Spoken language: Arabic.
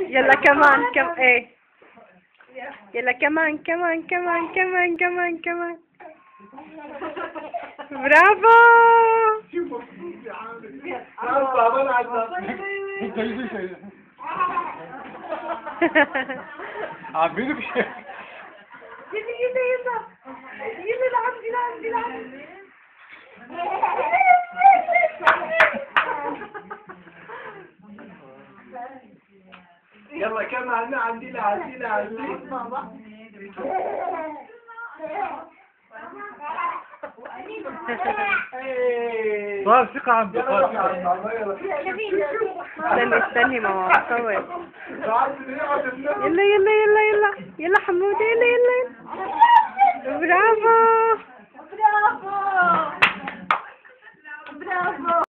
يلا كمان ايه. يلا كمان كمان كمان كمان كمان كمان. برافو. عاملين بشيء. يلا العب. يلا كمان عندي بابا صار ثقة عندك. استني ماما بصور. يلا يلا يلا يلا يلا حمودة يلا يلا. برافو. برافو.